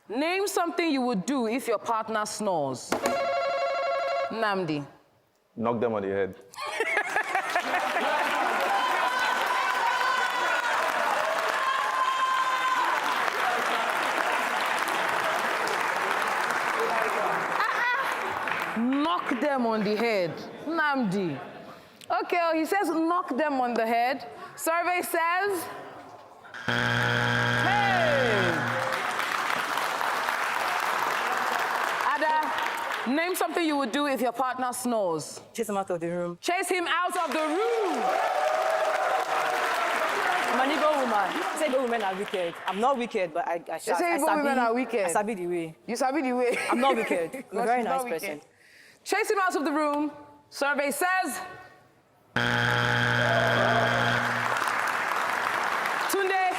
Name something you would do if your partner snores. Namdi. Knock them on the head. Knock them on the head. Namdi. Okay, he says knock them on the head. Survey says... Hey! Ada, name something you would do if your partner snores. Chase him out of the room. Chase him out of the room! I'm an Igbo woman. They say Igbo women are wicked. I'm not wicked, but I They say Igbo women are wicked. I sabi the way. You sabi the way. I'm not wicked. I'm a very She's nice not person. wicked. Chase him out of the room. Survey says... Tunde,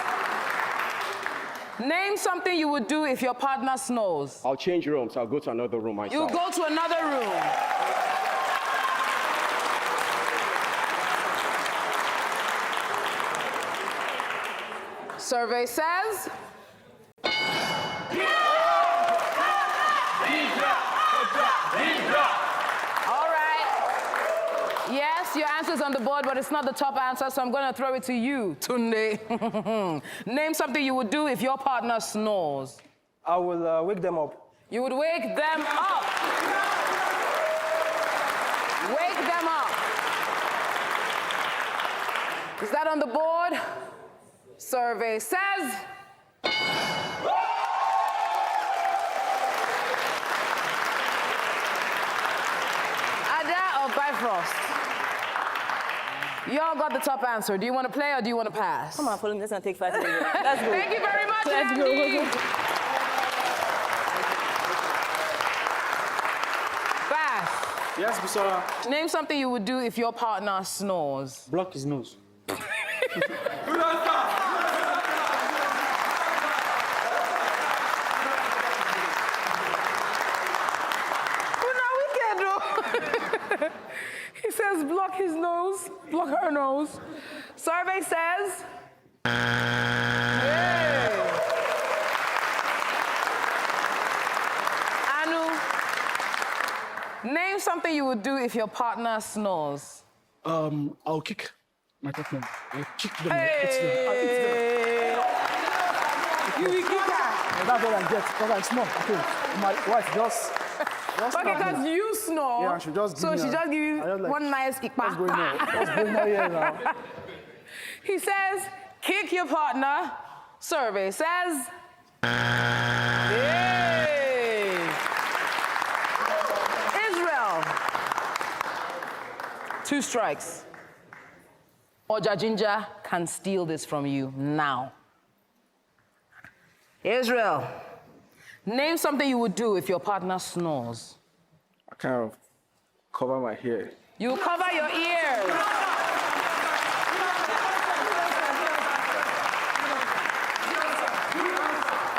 name something you would do if your partner snores. I'll change rooms. I'll go to another room myself. You go to another room. Survey says... All right. Yes, your answer's on the board, but it's not the top answer, so I'm going to throw it to you, Tunde. Name something you would do if your partner snores. I will wake them up. You would wake them up. Wake them up. Is that on the board? Survey says... Ada or Bifrost? Y'all got the top answer. Do you want to play or do you want to pass? Come on, follow me. Let's not take 5 minutes. Let's go. Thank you very much, Let's go. Andy. Bass. Yes, Bisola. Name something you would do if your partner snores. Block his nose. He says block his nose, block her nose. Survey says... Hey. Anu, name something you would do if your partner snores. I'll kick my partner. I'll kick them. Hey. You will kick her. That's what I get, because I snore. Okay. My wife just Okay, because you snore. Yeah, she just so give me she a- just give you I just like, one nice ikpa. What's going on? What's going on here now? He says, kick your partner. Survey says... Hey. Israel. 2 strikes. Oja Ginger can steal this from you now. Israel, name something you would do if your partner snores. I kind of cover my hair. You cover your ears.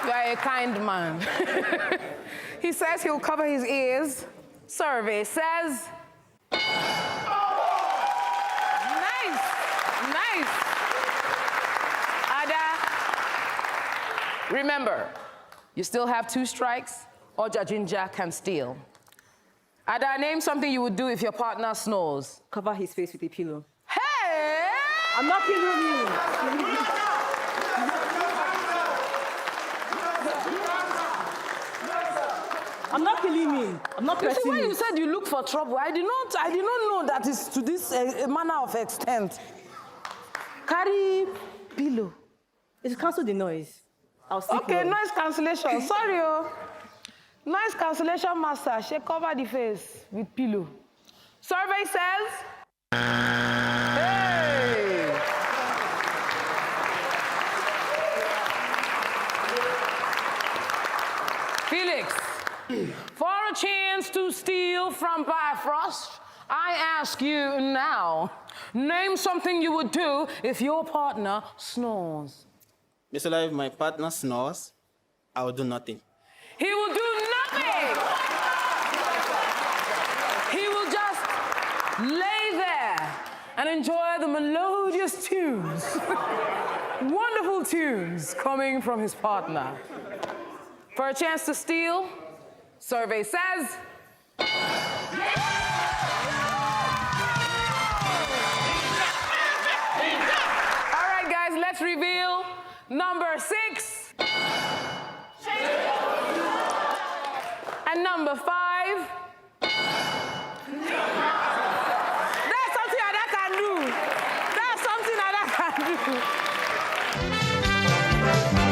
You are a kind man. He says he'll cover his ears. Survey says... Nice, nice. Ada, remember, you still have 2 strikes. Oja Ginger can steal. Ada, name something you would do if your partner snores. Cover his face with a pillow. Hey! I'm not killing you. I'm not killing me. I'm not You see, pressing when you. you said you look for trouble, I did not know that it's to this manner of extent. Carry pillow. If you cancel the noise, I'll sleep Okay, well. noise cancellation. Sorry, oh. Noise cancellation master. She cover the face with pillow. Survey says... Hey! Felix, for a chance to steal from Bifrost, I ask you now, name something you would do if your partner snores. Bisola, if my partner snores, I will do nothing. He will do nothing. He will just lay there and enjoy the melodious tunes, wonderful tunes coming from his partner. For a chance to steal, survey says. All right, guys, let's reveal number 6. And number 5. That's something that I can do. That's something that I can do.